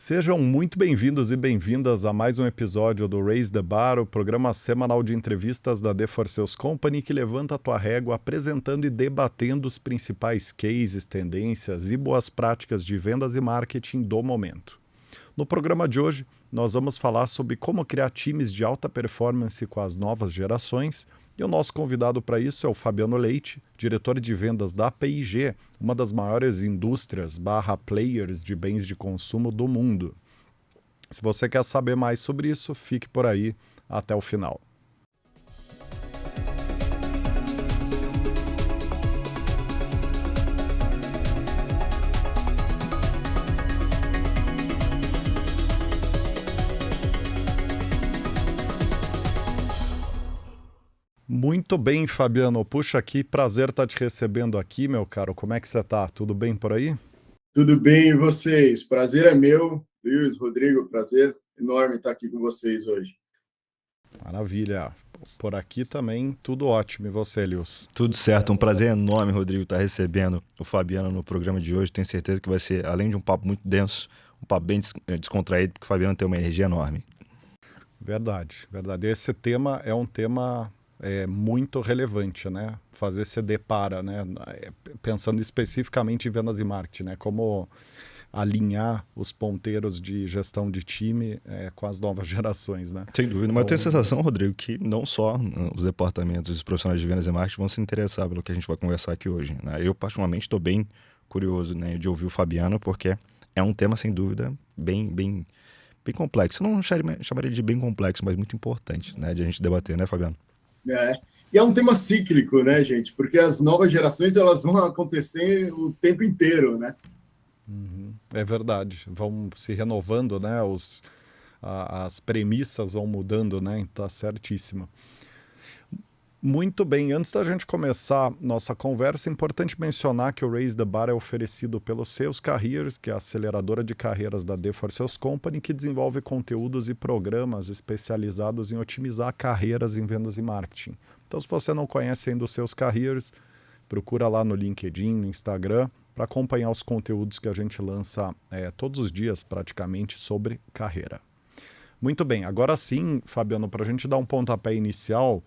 Sejam muito bem-vindos e bem-vindas a mais um episódio do Raise the Bar, o programa semanal de entrevistas da The For Sales Company que levanta a tua régua apresentando e debatendo os principais cases, tendências e boas práticas de vendas e marketing do momento. No programa de hoje, nós vamos falar sobre como criar times de alta performance com as novas gerações. E o nosso convidado para isso é o Fabiano Leite, diretor de vendas da P&G, uma das maiores indústrias / players de bens de consumo do mundo. Se você quer saber mais sobre isso, fique por aí até o final. Muito bem, Fabiano. Puxa aqui, prazer estar te recebendo aqui, meu caro. Como é que você tá? Tudo bem por aí? Tudo bem, e vocês? Prazer é meu. Luiz, Rodrigo, prazer enorme estar aqui com vocês hoje. Maravilha. Por aqui também tudo ótimo. E você, Lius? Tudo certo. Um prazer enorme, Rodrigo, estar recebendo o Fabiano no programa de hoje. Tenho certeza que vai ser, além de um papo muito denso, um papo bem descontraído, porque o Fabiano tem uma energia enorme. Verdade, verdade. Esse tema é um tema muito relevante, né? Fazer CD para, né? Pensando especificamente em vendas e marketing, né? Como alinhar os ponteiros de gestão de time com as novas gerações, né? Sem dúvida, mas eu tenho a sensação, Rodrigo, que não só os departamentos e os profissionais de vendas e marketing vão se interessar pelo que a gente vai conversar aqui hoje, né? Eu, particularmente, estou bem curioso, né, de ouvir o Fabiano, porque é um tema, sem dúvida, bem complexo. Eu não chamaria de bem complexo, mas muito importante, né, de a gente debater, né, Fabiano? E é um tema cíclico, né, gente? Porque as novas gerações elas vão acontecer o tempo inteiro, né? É verdade. Vão se renovando, né? As premissas vão mudando, né? Tá certíssimo. Muito bem, antes da gente começar nossa conversa, é importante mencionar que o Raise the Bar é oferecido pelo Sales Careers, que é a aceleradora de carreiras da The For Sales Company, que desenvolve conteúdos e programas especializados em otimizar carreiras em vendas e marketing. Então, se você não conhece ainda os Sales Careers, procura lá no LinkedIn, no Instagram, para acompanhar os conteúdos que a gente lança todos os dias, praticamente, sobre carreira. Muito bem, agora sim, Fabiano, para a gente dar um pontapé inicial,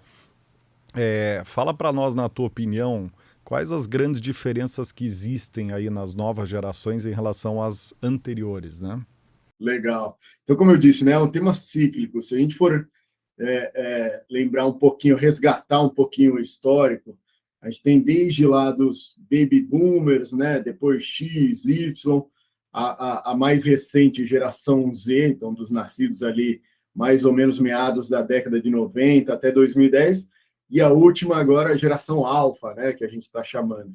fala para nós, na tua opinião, quais as grandes diferenças que existem aí nas novas gerações em relação às anteriores, né? Legal. Então, como eu disse, né, é um tema cíclico. Se a gente for lembrar um pouquinho, resgatar um pouquinho o histórico, a gente tem desde lá dos baby boomers, né, depois X, Y, a mais recente geração Z, então dos nascidos ali mais ou menos meados da década de 90 até 2010, e a última agora, a geração alfa, né, que a gente está chamando.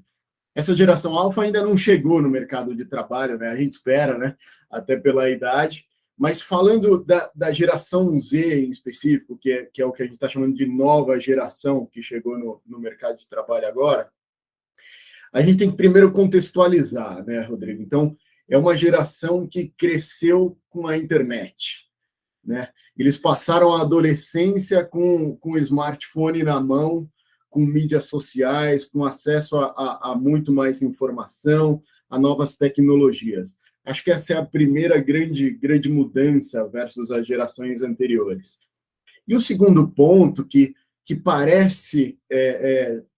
Essa geração alfa ainda não chegou no mercado de trabalho, né, a gente espera, né, até pela idade, mas falando da geração Z em específico, que é o que a gente está chamando de nova geração, que chegou no mercado de trabalho agora, a gente tem que primeiro contextualizar, né, Rodrigo? Então, é uma geração que cresceu com a internet, né? Eles passaram a adolescência com o smartphone na mão, com mídias sociais, com acesso a muito mais informação, a novas tecnologias. Acho que essa é a primeira grande mudança versus as gerações anteriores. E o segundo ponto, que parece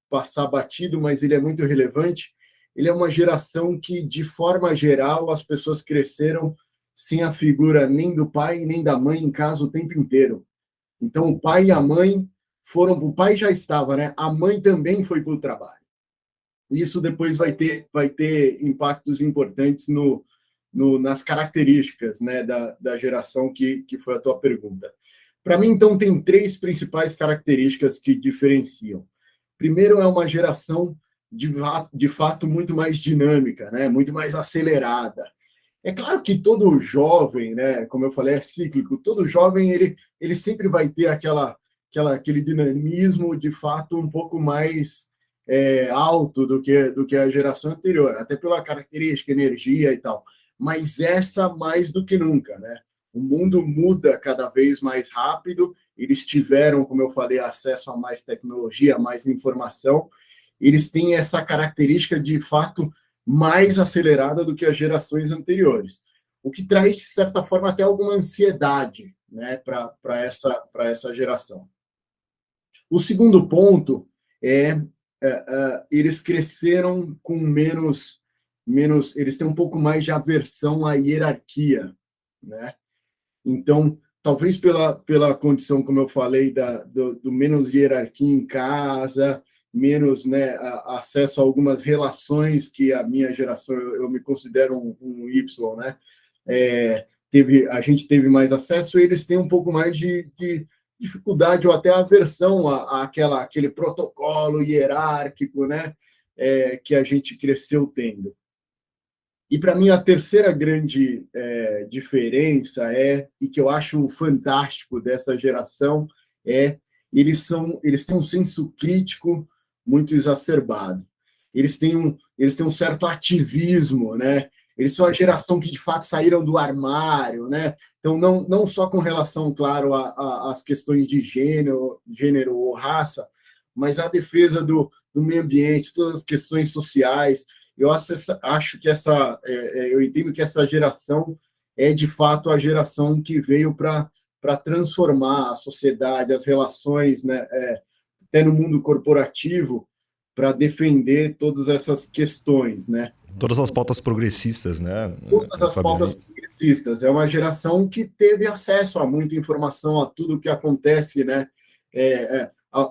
passar batido, mas ele é muito relevante, ele é uma geração que, de forma geral, as pessoas cresceram sem a figura nem do pai nem da mãe em casa o tempo inteiro. Então, o pai e a mãe foram... O pai já estava, né? A mãe também foi para o trabalho. Isso depois vai ter impactos importantes nas características, né, da geração que foi a tua pergunta. Para mim, então, tem três principais características que diferenciam. Primeiro, é uma geração de fato muito mais dinâmica, né, muito mais acelerada. É claro que todo jovem, né, como eu falei, é cíclico, todo jovem ele sempre vai ter aquele dinamismo de fato um pouco mais alto do que a geração anterior, até pela característica, energia e tal. Mas essa mais do que nunca, né? O mundo muda cada vez mais rápido, eles tiveram, como eu falei, acesso a mais tecnologia, a mais informação, eles têm essa característica de fato mais acelerada do que as gerações anteriores. o que traz, de certa forma, até alguma ansiedade, né, para essa geração. O segundo ponto eles cresceram com menos, eles têm um pouco mais de aversão à hierarquia, né? Então, talvez pela condição, como eu falei, do menos hierarquia em casa, menos, né, acesso a algumas relações que a minha geração, eu me considero um Y, né? A gente teve mais acesso, e eles têm um pouco mais de dificuldade ou até aversão àquele protocolo hierárquico, né, que a gente cresceu tendo. E, para mim, a terceira grande diferença e que eu acho fantástico dessa geração, eles têm um senso crítico muito exacerbado. Eles têm um certo ativismo, né? Eles são a geração que, de fato, saíram do armário, né? Então, não só com relação, claro, às questões de gênero ou raça, mas a defesa do meio ambiente, todas as questões sociais. Eu acho que eu entendo que essa geração é, de fato, a geração que veio para transformar a sociedade, as relações, né, até no mundo corporativo, para defender todas essas questões, né? Todas as pautas progressistas, né? Todas as pautas progressistas. É uma geração que teve acesso a muita informação, a tudo que acontece, né?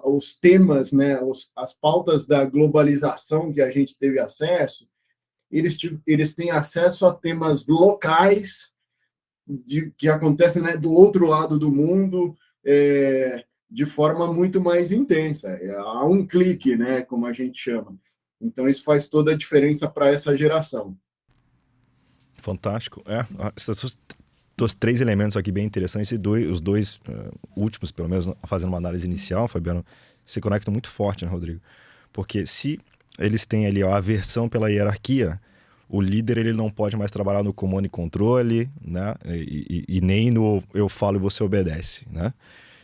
Os temas, né? As pautas da globalização que a gente teve acesso, eles têm acesso a temas locais que acontecem, né, do outro lado do mundo, de forma muito mais intensa, a um clique, né, como a gente chama. Então, isso faz toda a diferença para essa geração. Fantástico. Esses 3 elementos aqui bem interessantes, e os dois últimos, pelo menos fazendo uma análise inicial, Fabiano, se conectam muito forte, né, Rodrigo? Porque se eles têm ali a aversão pela hierarquia, o líder ele não pode mais trabalhar no comando e controle, né? E nem no eu falo e você obedece, né?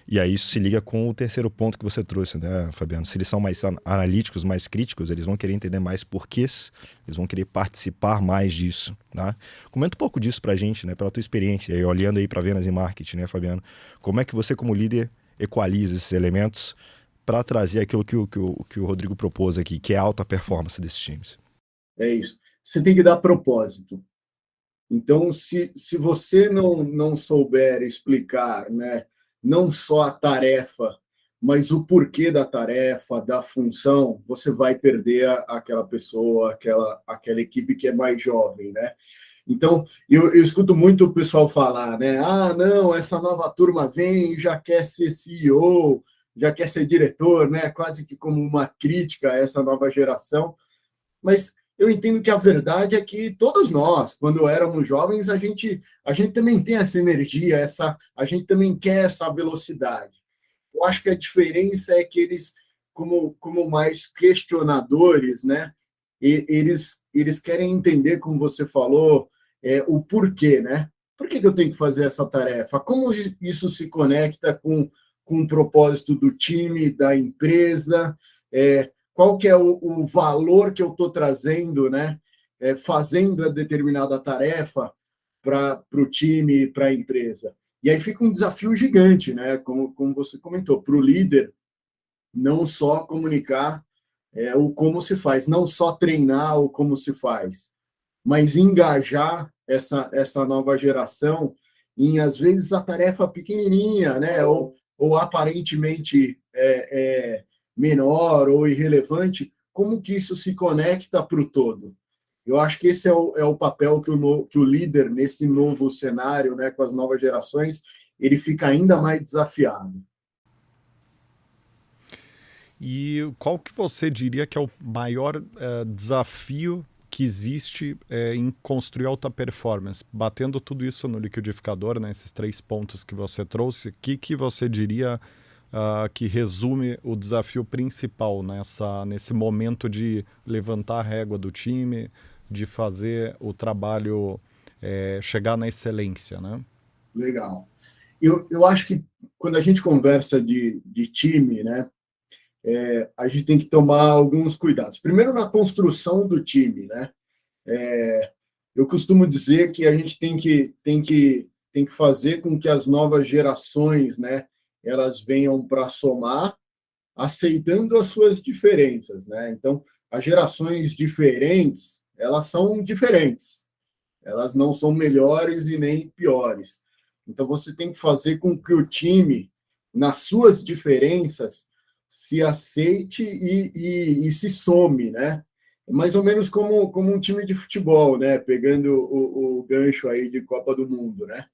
E aí isso se liga com o terceiro ponto que você trouxe, né, Fabiano? Se eles são mais analíticos, mais críticos, eles vão querer entender mais porquês, eles vão querer participar mais disso, tá? Comenta um pouco disso pra gente, né, pela tua experiência, e olhando aí para vendas e marketing, né, Fabiano? Como é que você, como líder, equaliza esses elementos para trazer aquilo que o Rodrigo propôs aqui, que é a alta performance desses times? É isso. Você tem que dar propósito. Então, se você não souber explicar, né, não só a tarefa, mas o porquê da tarefa, da função, você vai perder aquela pessoa, aquela equipe que é mais jovem, né? Então, eu escuto muito o pessoal falar, né? Não, essa nova turma vem e já quer ser CEO, já quer ser diretor, né? Quase que como uma crítica a essa nova geração. Mas eu entendo que a verdade é que todos nós, quando éramos jovens, a gente também tem essa energia, a gente também quer essa velocidade. Eu acho que a diferença é que eles, como mais questionadores, né, eles querem entender, como você falou, o porquê, né? Por que eu tenho que fazer essa tarefa? Como isso se conecta com o propósito do time, da empresa? Qual que é o valor que eu estou trazendo, né, fazendo a determinada tarefa para o time, para a empresa. E aí fica um desafio gigante, né, como você comentou, para o líder não só comunicar o como se faz, não só treinar o como se faz, mas engajar essa nova geração em, às vezes, a tarefa pequenininha, né, ou aparentemente menor ou irrelevante, como que isso se conecta para o todo. Eu acho que esse é o papel que o líder, nesse novo cenário, né, com as novas gerações, ele fica ainda mais desafiado. E qual que você diria que é o maior desafio que existe em construir alta performance? Batendo tudo isso no liquidificador, né, esses 3 pontos que você trouxe, o que você diria que resume o desafio principal nesse momento de levantar a régua do time, de fazer o trabalho chegar na excelência, né? Legal. Eu acho que quando a gente conversa de time, né, a gente tem que tomar alguns cuidados. Primeiro, na construção do time, né? Eu costumo dizer que a gente tem que fazer com que as novas gerações, né, elas venham para somar, aceitando as suas diferenças, né? Então, as gerações diferentes, elas são diferentes. Elas não são melhores e nem piores. Então, você tem que fazer com que o time, nas suas diferenças, se aceite e se some, né? Mais ou menos como um time de futebol, né? Pegando o gancho aí de Copa do Mundo, né?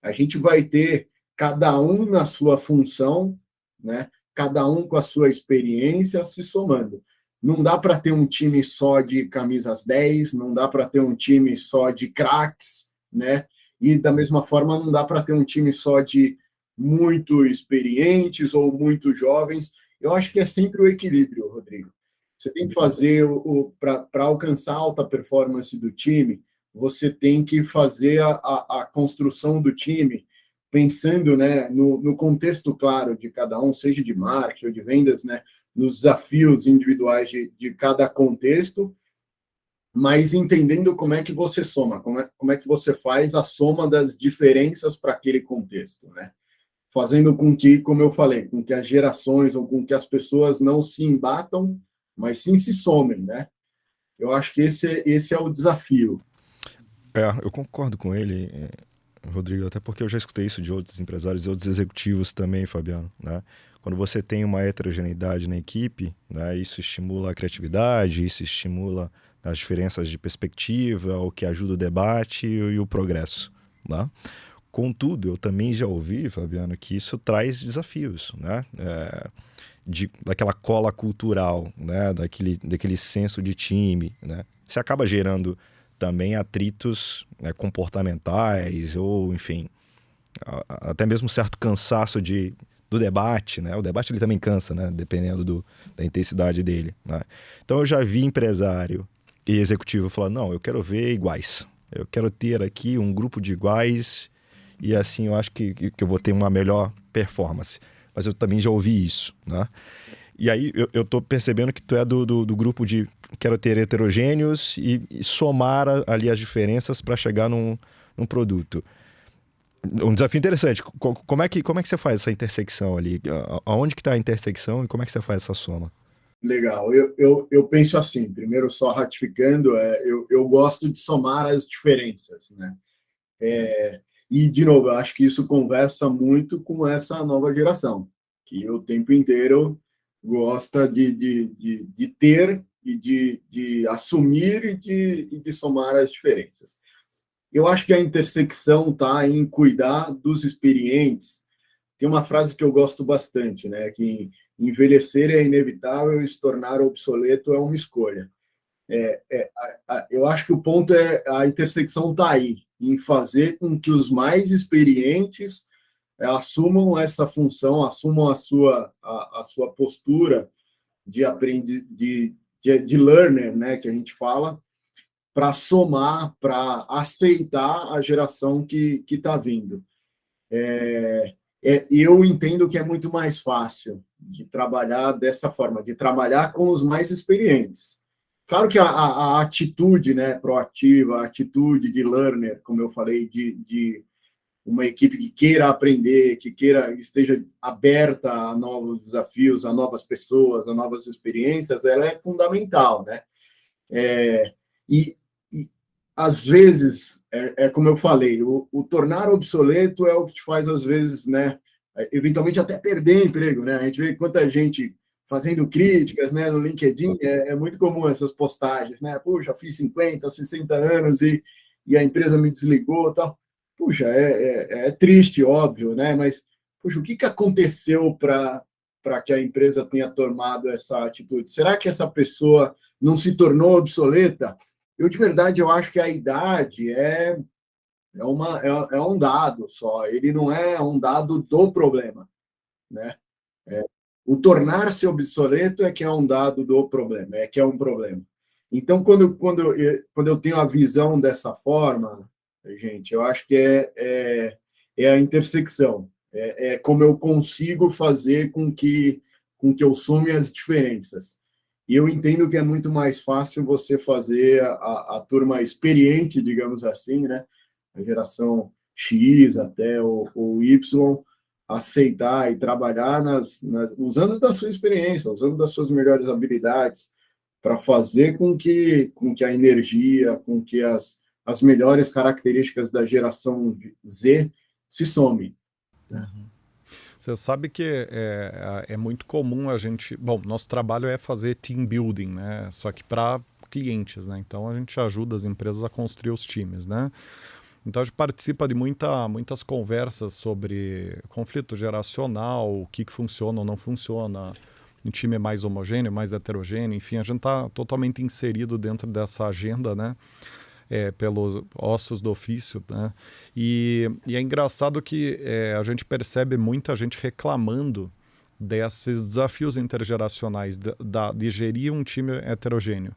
A gente vai ter cada um na sua função, né? Cada um com a sua experiência se somando. Não dá para ter um time só de camisas 10, não dá para ter um time só de craques, né? E da mesma forma não dá para ter um time só de muito experientes ou muito jovens. Eu acho que é sempre o equilíbrio, Rodrigo. Você tem que fazer para alcançar a alta performance do time, você tem que fazer a construção do time pensando, né, no contexto claro de cada um, seja de marketing ou de vendas, né, nos desafios individuais de cada contexto, mas entendendo como é que você soma, como é que você faz a soma das diferenças para aquele contexto, né? Fazendo com que, como eu falei, com que as gerações ou com que as pessoas não se embatam, mas sim se somem, né? Eu acho que esse é o desafio. Eu concordo com ele, Rodrigo, até porque eu já escutei isso de outros empresários e outros executivos também, Fabiano, né? Quando você tem uma heterogeneidade na equipe, né, isso estimula a criatividade, isso estimula as diferenças de perspectiva, o que ajuda o debate e o progresso, né? Contudo, eu também já ouvi, Fabiano, que isso traz desafios, né? Daquela cola cultural, né? Daquele senso de time, né? Você acaba gerando também atritos, né, comportamentais ou, enfim, até mesmo certo cansaço do debate, né? O debate ele também cansa, né? Dependendo da intensidade dele, né? Então eu já vi empresário e executivo falar, não, eu quero ver iguais. Eu quero ter aqui um grupo de iguais e assim eu acho que eu vou ter uma melhor performance. Mas eu também já ouvi isso, né? E aí eu tô percebendo que tu é do grupo de quero ter heterogêneos e somar ali as diferenças para chegar num produto. Um desafio interessante. Como é que você faz essa intersecção ali? Aonde que está a intersecção e como é que você faz essa soma? Legal. Eu penso assim, primeiro só ratificando, eu gosto de somar as diferenças, né? E, de novo, eu acho que isso conversa muito com essa nova geração, que o tempo inteiro gosta de ter e de assumir e de somar as diferenças. Eu acho que a intersecção está em cuidar dos experientes. Tem uma frase que eu gosto bastante, né? Que envelhecer é inevitável e se tornar obsoleto é uma escolha. Eu acho que o ponto é a intersecção está aí, em fazer com que os mais experientes assumam essa função, assumam a sua postura de aprendiz, de learner, né, que a gente fala, para somar, para aceitar a geração que está vindo. Eu entendo que é muito mais fácil de trabalhar dessa forma, de trabalhar com os mais experientes. Claro que a atitude, né, proativa, a atitude de learner, como eu falei, de uma equipe que queira aprender, esteja aberta a novos desafios, a novas pessoas, a novas experiências, ela é fundamental, né? E, e às vezes, como eu falei, o tornar obsoleto é o que te faz, às vezes, né, eventualmente até perder emprego, né? A gente vê quanta gente fazendo críticas, né, no LinkedIn, é muito comum essas postagens, né? Puxa, fiz 50, 60 anos e a empresa me desligou, tal. Puxa, é triste, óbvio, né? Mas, puxa, o que aconteceu para que a empresa tenha tomado essa atitude? Será que essa pessoa não se tornou obsoleta? De verdade, eu acho que a idade é um dado só, ele não é um dado do problema, né? O tornar-se obsoleto é que é um dado do problema, é que é um problema. Então, quando eu tenho a visão dessa forma, gente, eu acho que é a intersecção, como eu consigo fazer com que eu some as diferenças. E eu entendo que é muito mais fácil você fazer a turma experiente, digamos assim, né? A geração X até o Y, aceitar e trabalhar usando da sua experiência, usando das suas melhores habilidades, para fazer com que a energia, com que as melhores características da geração Z se somem. Você sabe que é muito comum a gente. Bom, nosso trabalho é fazer team building, né? Só que para clientes, né? Então a gente ajuda as empresas a construir os times, né? Então a gente participa de muitas conversas sobre conflito geracional, o que funciona ou não funciona, um time mais homogêneo, mais heterogêneo, enfim, a gente está totalmente inserido dentro dessa agenda, né? Pelos ossos do ofício, né? E é engraçado que a gente percebe muita gente reclamando desses desafios intergeracionais, de gerir um time heterogêneo.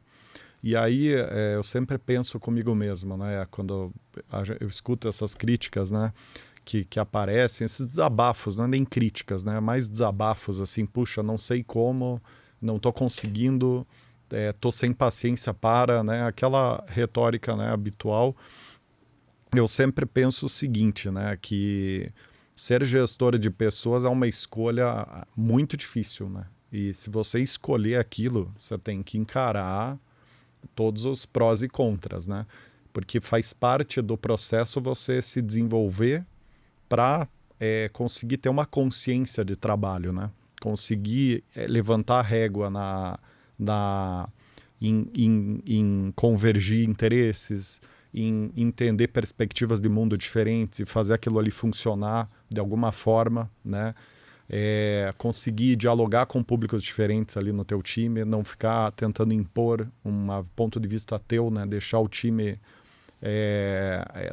E aí eu sempre penso comigo mesmo, né? Quando eu escuto essas críticas, né? Que aparecem, esses desabafos, não é nem críticas, né? Mais desabafos, assim, puxa, não sei como, não estou conseguindo, estou sem paciência para, né? Aquela retórica, né, habitual. Eu sempre penso o seguinte, né? Que ser gestor de pessoas é uma escolha muito difícil, né? E se você escolher aquilo, você tem que encarar todos os prós e contras, né? Porque faz parte do processo você se desenvolver para conseguir ter uma consciência de trabalho, né? Conseguir levantar a régua em convergir interesses, em entender perspectivas de mundo diferentes e fazer aquilo ali funcionar de alguma forma, né? Conseguir dialogar com públicos diferentes ali no teu time, não ficar tentando impor um ponto de vista teu, né? Deixar o time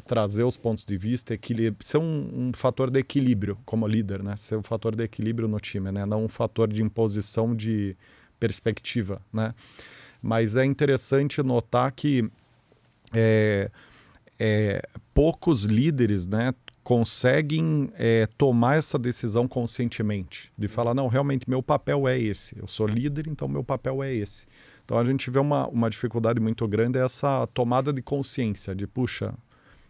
trazer os pontos de vista, ser um fator de equilíbrio como líder, né? Ser um fator de equilíbrio no time, né? Não um fator de imposição de perspectiva, né? Mas é interessante notar que poucos líderes, né, conseguem tomar essa decisão conscientemente, de falar, não, realmente meu papel é esse, eu sou líder, então meu papel é esse. Então a gente vê uma dificuldade muito grande, essa tomada de consciência, de puxa,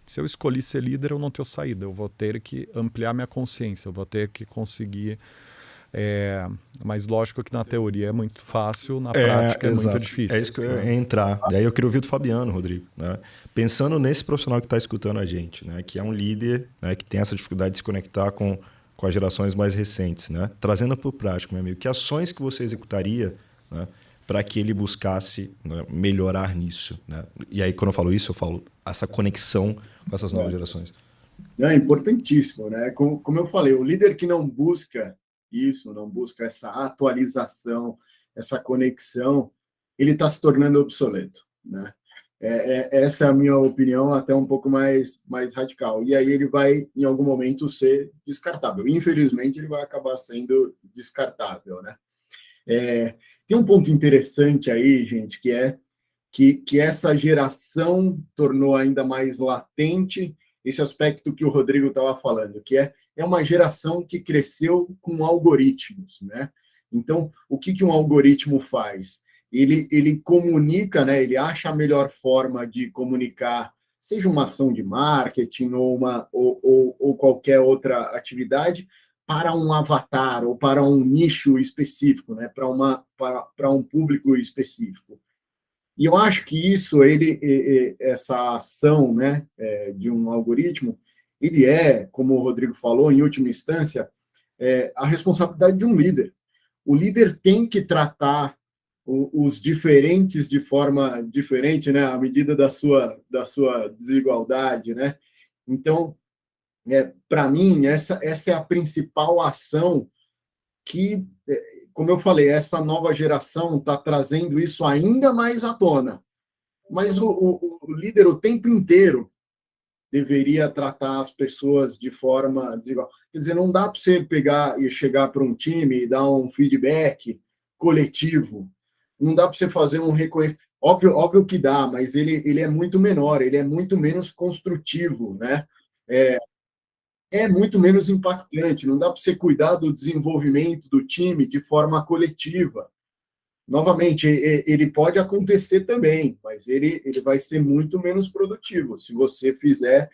se eu escolhi ser líder eu não tenho saída, eu vou ter que ampliar minha consciência, eu vou ter que conseguir... mas lógico que na teoria é muito fácil, na prática é muito difícil. É isso que eu ia entrar. Daí eu queria ouvir do Fabiano, Rodrigo, né? Pensando nesse profissional que está escutando a gente, né? Que é um líder, né? Que tem essa dificuldade de se conectar com as gerações mais recentes, né? Trazendo para o prático, meu amigo, que ações que você executaria, né? Para que ele buscasse, né, melhorar nisso, né? E aí quando eu falo isso, eu falo essa conexão com essas novas gerações. É importantíssimo, né? Como eu falei, o líder que não busca isso, não busca essa atualização, essa conexão, ele está se tornando obsoleto, né? Essa é a minha opinião, até um pouco mais radical. E aí ele vai, em algum momento, ser descartável. Infelizmente, ele vai acabar sendo descartável, né? Tem um ponto interessante aí, gente, que é que essa geração tornou ainda mais latente esse aspecto que o Rodrigo estava falando, que é uma geração que cresceu com algoritmos, né? Então, o que um algoritmo faz? Ele comunica, né? Ele acha a melhor forma de comunicar, seja uma ação de marketing ou qualquer outra atividade, para um avatar ou para um nicho específico, né? Para um público específico. E eu acho que isso, essa ação, né, de um algoritmo, ele como o Rodrigo falou, em última instância, a responsabilidade de um líder. O líder tem que tratar os diferentes de forma diferente, né, à medida da sua desigualdade, né? Então, para mim, essa é a principal ação que, como eu falei, essa nova geração está trazendo isso ainda mais à tona. Mas o líder, o tempo inteiro, deveria tratar as pessoas de forma desigual. Quer dizer, não dá para você pegar e chegar para um time e dar um feedback coletivo. Não dá para você fazer um reconhecimento. Óbvio que dá, mas ele é muito menor, ele é muito menos construtivo, né? É muito menos impactante. Não dá para você cuidar do desenvolvimento do time de forma coletiva. novamente, ele pode acontecer também, mas ele vai ser muito menos produtivo se você fizer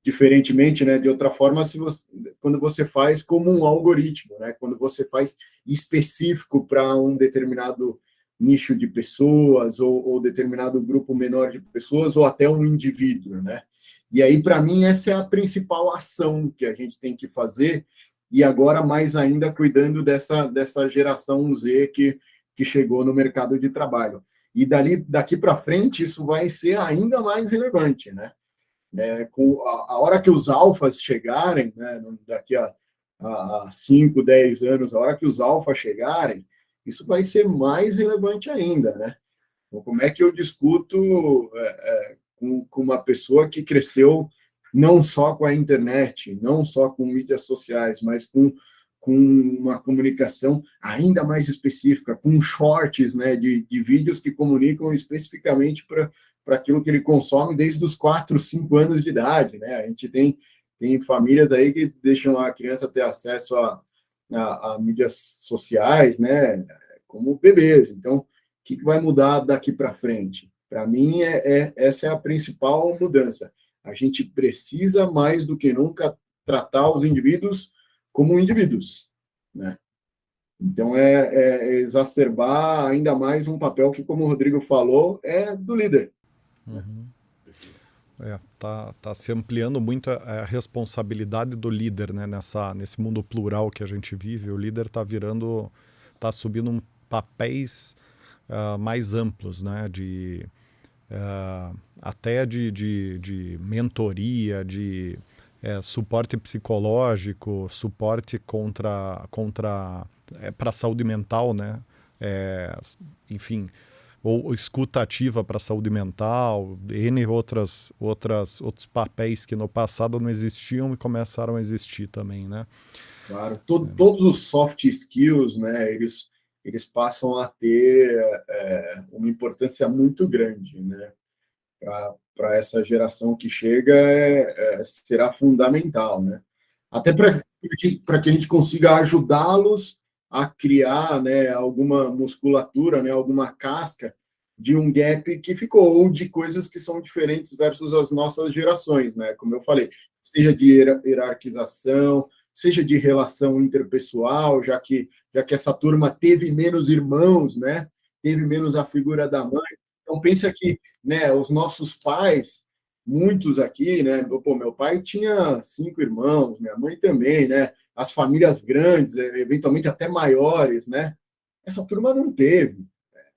diferentemente, né, de outra forma, quando você faz como um algoritmo, né, quando você faz específico para um determinado nicho de pessoas ou determinado grupo menor de pessoas ou até um indivíduo, né? E aí, para mim, essa é a principal ação que a gente tem que fazer, e agora mais ainda cuidando dessa geração Z que chegou no mercado de trabalho. E daqui para frente, isso vai ser ainda mais relevante, né? Com a hora que os alfas chegarem, né, daqui a 5, 10 anos, a hora que os alfas chegarem, isso vai ser mais relevante ainda, né? Então, como é que eu discuto com uma pessoa que cresceu não só com a internet, não só com mídias sociais, mas com uma comunicação ainda mais específica, com shorts, né, de vídeos que comunicam especificamente para aquilo que ele consome desde os 4, 5 anos de idade, né? A gente tem famílias aí que deixam a criança ter acesso a mídias sociais, né, como bebês. Então, o que vai mudar daqui para frente? Para mim, essa é a principal mudança. A gente precisa, mais do que nunca, tratar os indivíduos como indivíduos, né? Então, exacerbar ainda mais um papel que, como o Rodrigo falou, é do líder. Uhum. Tá se ampliando muito a responsabilidade do líder, né? Nesse mundo plural que a gente vive. O líder tá subindo papéis mais amplos, né? Até de mentoria, de suporte psicológico, suporte para a saúde mental, né? Enfim, ou escuta ativa para a saúde mental, N outros papéis que no passado não existiam e começaram a existir também, né? Claro, todos os soft skills, né, eles passam a ter uma importância muito grande, né? Para essa geração que chega, será fundamental, né? Até para que a gente consiga ajudá-los a criar, né, alguma musculatura, né, alguma casca de um gap que ficou, ou de coisas que são diferentes versus as nossas gerações, né? Como eu falei, seja de hierarquização, seja de relação interpessoal, já que essa turma teve menos irmãos, né? Teve menos a figura da mãe. Então, pensa que, né, os nossos pais, muitos aqui, né? Pô, meu pai tinha 5 irmãos, minha mãe também, né? As famílias grandes, eventualmente até maiores, né? Essa turma não teve.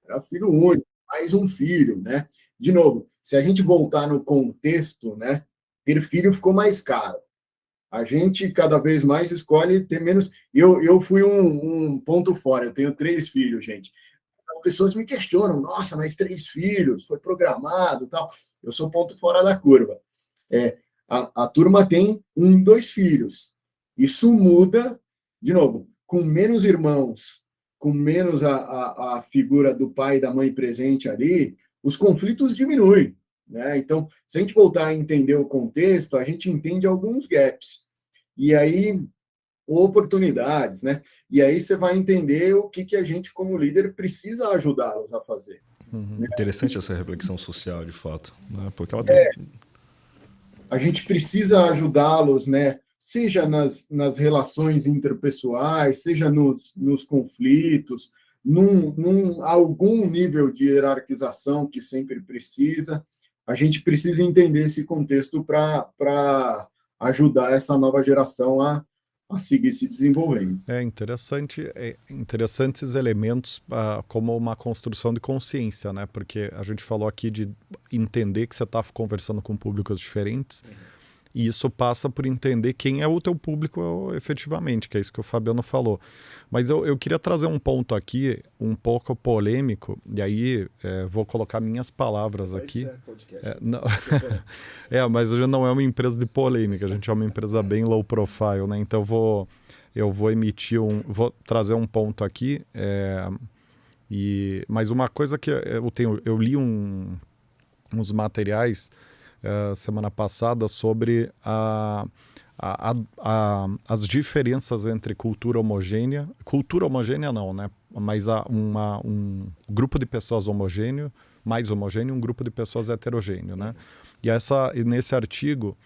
Era filho único, mais um filho, né? De novo, se a gente voltar no contexto, né? Ter filho ficou mais caro. A gente cada vez mais escolhe ter menos. Eu fui um ponto fora, eu tenho 3 filhos, gente. As pessoas me questionam, nossa, mas 3 filhos, foi programado, tal. Eu sou ponto fora da curva. A turma tem 1, 2 filhos. Isso muda, de novo, com menos irmãos, com menos a figura do pai e da mãe presente ali, os conflitos diminuem, né? Então, se a gente voltar a entender o contexto, a gente entende alguns gaps. E aí, oportunidades, né? E aí você vai entender o que a gente, como líder, precisa ajudá-los a fazer. Uhum. Interessante essa reflexão social, de fato, né? Porque ela a gente precisa ajudá-los, né? Seja nas relações interpessoais, seja nos conflitos, num algum nível de hierarquização que sempre precisa. A gente precisa entender esse contexto para ajudar essa nova geração a seguir se desenvolvendo. Interessantes elementos como uma construção de consciência, né? Porque a gente falou aqui de entender que você está conversando com públicos diferentes, e isso passa por entender quem é o teu público efetivamente, que é isso que o Fabiano falou. Mas eu queria trazer um ponto aqui, um pouco polêmico, e aí vou colocar minhas palavras aqui. Não... mas a gente não é uma empresa de polêmica, a gente é uma empresa bem low profile, né? Então eu vou vou trazer um ponto aqui, mas uma coisa que eu li uns materiais semana passada sobre as diferenças entre cultura homogênea não, né? um grupo de pessoas homogêneo, mais homogêneo, um grupo de pessoas heterogêneo, né? E nesse artigo,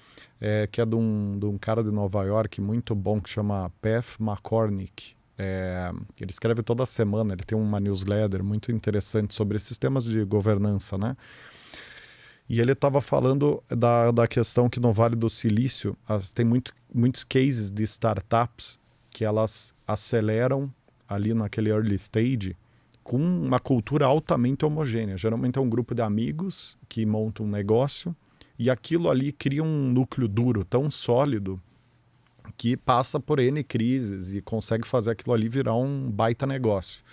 que é de um cara de Nova York muito bom, que chama Pat McCormick, ele escreve toda semana, ele tem uma newsletter muito interessante sobre sistemas de governança, né? E ele estava falando da questão que no Vale do Silício tem muitos cases de startups que elas aceleram ali naquele early stage com uma cultura altamente homogênea. Geralmente é um grupo de amigos que montam um negócio e aquilo ali cria um núcleo duro tão sólido que passa por N crises e consegue fazer aquilo ali virar um baita negócio.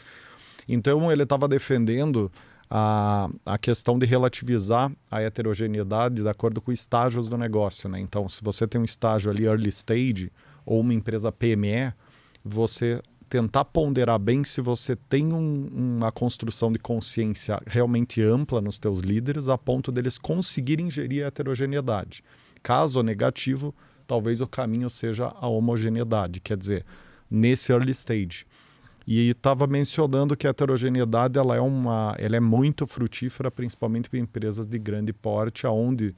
Então ele estava defendendo a questão de relativizar a heterogeneidade de acordo com estágios do negócio, né? Então, se você tem um estágio ali early stage ou uma empresa PME, você tentar ponderar bem se você tem uma construção de consciência realmente ampla nos teus líderes a ponto deles conseguirem gerir a heterogeneidade. Caso negativo, talvez o caminho seja a homogeneidade, quer dizer, nesse early stage. E estava mencionando que a heterogeneidade ela é muito frutífera, principalmente para empresas de grande porte, onde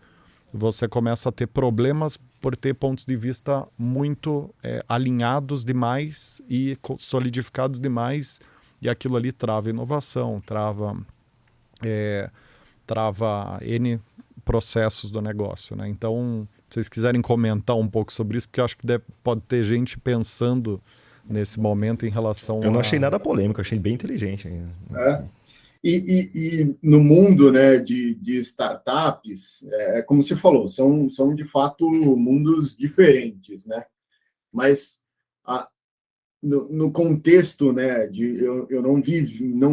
você começa a ter problemas por ter pontos de vista muito alinhados demais e solidificados demais, e aquilo ali trava inovação, trava N processos do negócio, né? Então, se vocês quiserem comentar um pouco sobre isso, porque eu acho que pode ter gente pensando nesse momento em relação Eu não achei nada polêmico, achei bem inteligente. E no mundo, né, de startups, como você falou, são de fato mundos diferentes, né? Mas no contexto, né, eu não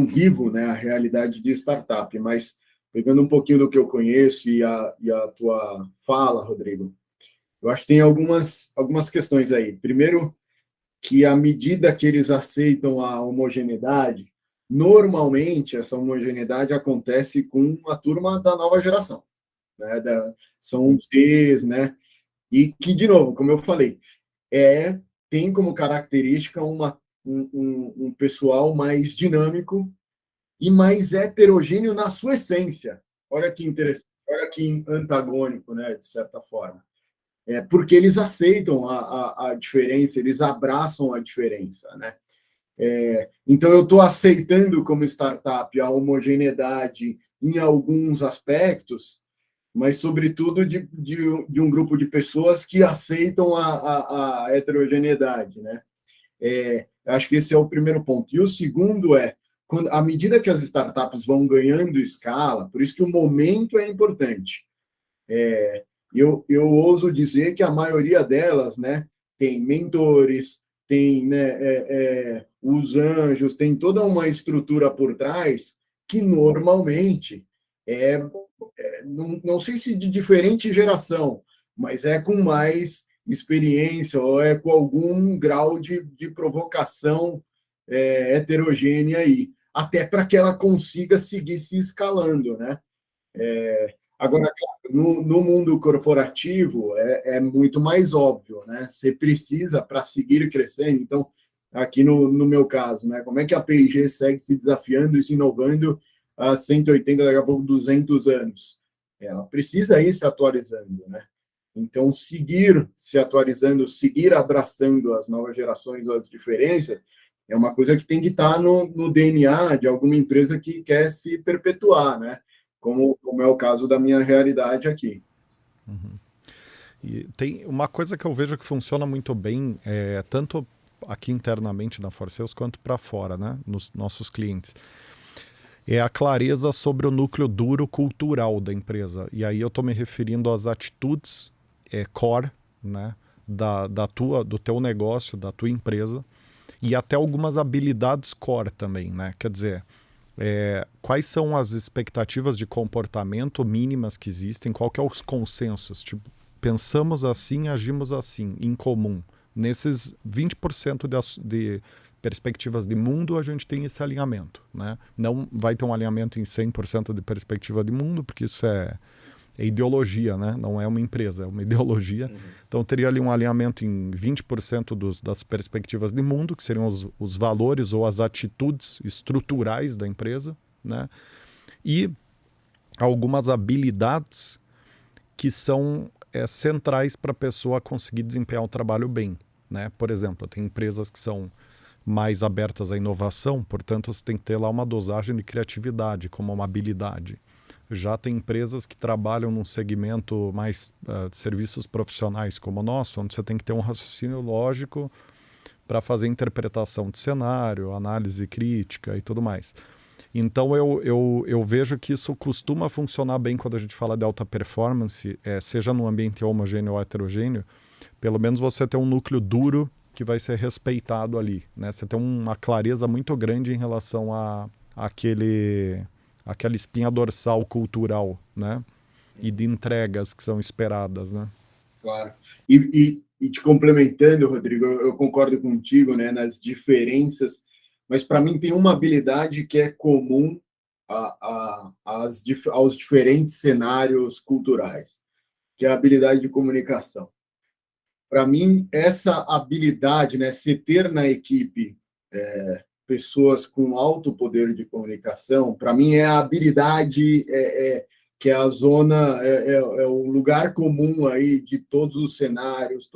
vivo, né, a realidade de startup, mas pegando um pouquinho do que eu conheço e a tua fala, Rodrigo, eu acho que tem algumas questões aí. Primeiro, que à medida que eles aceitam a homogeneidade, normalmente essa homogeneidade acontece com a turma da nova geração, né? São os Ds, né? E que, de novo, como eu falei, tem como característica um pessoal mais dinâmico e mais heterogêneo na sua essência. Olha que interessante, olha que antagônico, né, de certa forma. Porque eles aceitam a diferença, eles abraçam a diferença, né? Então, eu estou aceitando como startup a homogeneidade em alguns aspectos, mas, sobretudo, de um grupo de pessoas que aceitam a heterogeneidade, né? Acho que esse é o primeiro ponto. E o segundo à medida que as startups vão ganhando escala, por isso que o momento é importante. Eu ouso dizer que a maioria delas, né, tem mentores, tem, né, os anjos, tem toda uma estrutura por trás que normalmente não sei se de diferente geração, mas com mais experiência ou com algum grau de provocação heterogênea aí, até para que ela consiga seguir se escalando, né? Agora, no mundo corporativo, é muito mais óbvio, né? Você precisa, para seguir crescendo, então, aqui no meu caso, né? Como é que a P&G segue se desafiando e se inovando há 180, daqui a pouco 200 anos? Ela precisa ir se atualizando, né? Então, seguir se atualizando, seguir abraçando as novas gerações, as diferenças, é uma coisa que tem que estar no DNA de alguma empresa que quer se perpetuar, né? Como é o caso da minha realidade aqui. Uhum. E tem uma coisa que eu vejo que funciona muito bem, tanto aqui internamente na Forceus quanto para fora, né, nos nossos clientes. É a clareza sobre o núcleo duro cultural da empresa. E aí eu estou me referindo às atitudes core, né, do teu negócio, da tua empresa, e até algumas habilidades core também, né? Quer dizer, quais são as expectativas de comportamento mínimas que existem, qual que é os consensos, tipo, pensamos assim, agimos assim, em comum. Nesses 20% de perspectivas de mundo, a gente tem esse alinhamento, né? Não vai ter um alinhamento em 100% de perspectiva de mundo, porque isso é ideologia, né? Não é uma empresa, é uma ideologia. Então teria ali um alinhamento em 20% das perspectivas de mundo, que seriam os valores ou as atitudes estruturais da empresa, né? E algumas habilidades que são centrais para a pessoa conseguir desempenhar o trabalho bem, né? Por exemplo, tem empresas que são mais abertas à inovação, portanto você tem que ter lá uma dosagem de criatividade como uma habilidade. Já tem empresas que trabalham num segmento mais de serviços profissionais como o nosso, onde você tem que ter um raciocínio lógico para fazer interpretação de cenário, análise crítica e tudo mais. Então eu vejo que isso costuma funcionar bem quando a gente fala de alta performance, seja num ambiente homogêneo ou heterogêneo, pelo menos você tem um núcleo duro que vai ser respeitado ali, né? Você tem uma clareza muito grande em relação àquela espinha dorsal cultural, né? E de entregas que são esperadas, né? Claro. E te complementando, Rodrigo, eu concordo contigo, né, nas diferenças, mas para mim tem uma habilidade que é comum aos diferentes cenários culturais, que é a habilidade de comunicação. Para mim, essa habilidade, né, se ter na equipe pessoas com alto poder de comunicação, para mim é a habilidade que é a zona, é o lugar comum aí de todos os cenários,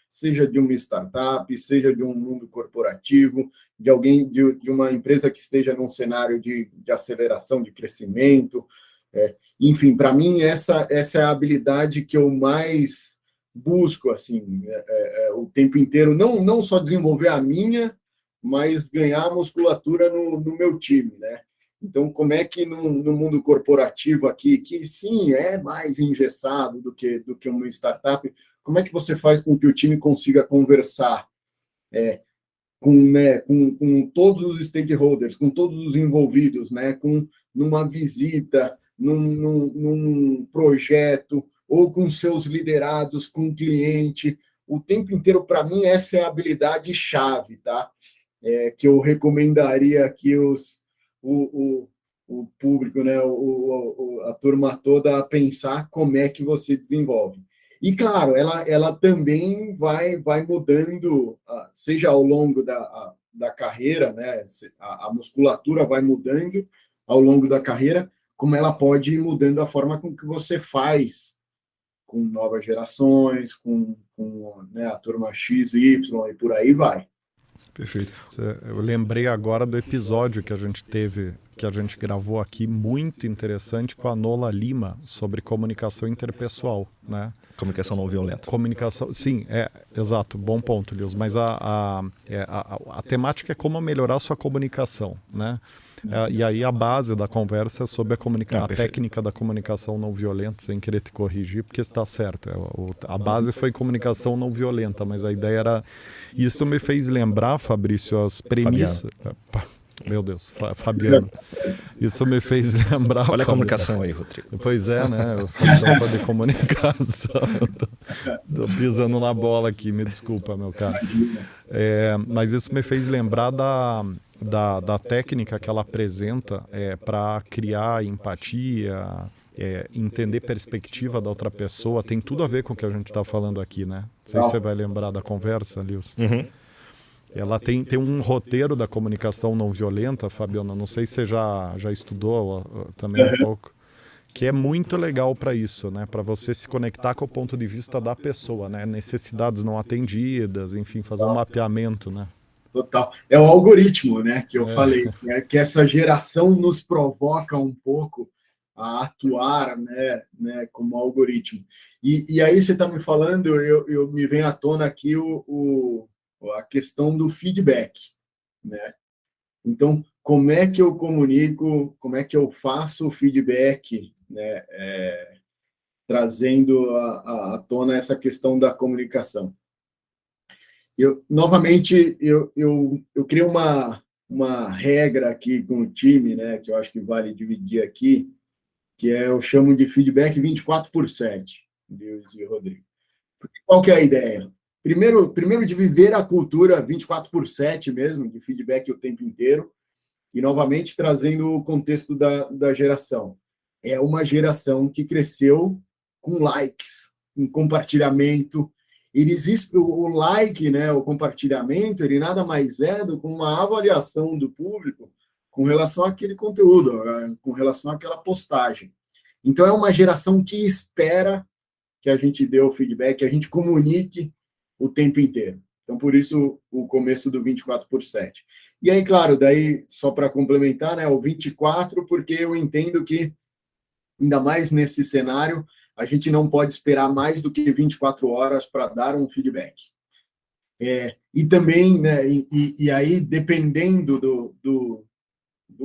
seja de uma startup, seja de um mundo corporativo, de alguém, de uma empresa que esteja num cenário de aceleração, de crescimento. Enfim, para mim, essa é a habilidade que eu mais busco, assim, o tempo inteiro, não só desenvolver a minha, mas ganhar musculatura no meu time, né? Então, como é que no mundo corporativo aqui, que sim, é mais engessado do que uma startup, como é que você faz com que o time consiga conversar com todos os stakeholders, com todos os envolvidos, né? Numa visita, num projeto, ou com seus liderados, com o cliente, o tempo inteiro, para mim, essa é a habilidade chave, tá? Que eu recomendaria aqui o público, né, a turma toda a pensar como é que você desenvolve. E, claro, ela também vai mudando, seja ao longo da carreira, né, a musculatura vai mudando ao longo da carreira, como ela pode ir mudando a forma com que você faz com novas gerações, com né, a turma X, Y e por aí vai. Perfeito. Eu lembrei agora do episódio que a gente teve, que a gente gravou aqui, muito interessante, com a Nola Lima, sobre comunicação interpessoal, né? Comunicação não violenta. Comunicação, sim, exato, bom ponto, Lios. Mas a temática é como melhorar a sua comunicação, né? E aí a base da conversa é sobre a técnica da comunicação não violenta, sem querer te corrigir, porque está certo. A base foi comunicação não violenta, mas a ideia era... Isso me fez lembrar, Fabrício, as premissas... Meu Deus, Fabiano. Isso me fez lembrar... Olha a comunicação aí, Rodrigo. Pois é, né? Eu fui de comunicação. Tô pisando na bola aqui, me desculpa, meu cara. Mas isso me fez lembrar da técnica que ela apresenta para criar empatia, entender perspectiva da outra pessoa. Tem tudo a ver com o que a gente está falando aqui, né? Não sei se você vai lembrar da conversa, Lils. Uhum. Ela tem um roteiro da comunicação não violenta, Fabiana, não sei se você já estudou também um pouco, que é muito legal para isso, né? Para você se conectar com o ponto de vista da pessoa, né? Necessidades não atendidas, enfim, fazer um mapeamento, né? Total. É o algoritmo, né, que eu falei, né, que essa geração nos provoca um pouco a atuar, né, como algoritmo. E aí você está me falando, eu me vem à tona aqui a questão do feedback, né? Então, como é que eu comunico, como é que eu faço o feedback, né, trazendo à tona essa questão da comunicação? Novamente, eu criei uma regra aqui com o time, né, que eu acho que vale dividir aqui, que eu chamo de feedback 24/7, Deus e Rodrigo. Qual que é a ideia? Primeiro de viver a cultura 24/7 mesmo, de feedback o tempo inteiro, e novamente trazendo o contexto da geração. É uma geração que cresceu com likes, com compartilhamento. O like, né, o compartilhamento, ele nada mais é do que uma avaliação do público com relação àquele conteúdo, com relação àquela postagem. Então, é uma geração que espera que a gente dê o feedback, que a gente comunique o tempo inteiro. Então, por isso, o começo do 24/7. E aí, claro, daí, só para complementar, né, o 24, porque eu entendo que, ainda mais nesse cenário, a gente não pode esperar mais do que 24 horas para dar um feedback. E também, né, e aí, dependendo do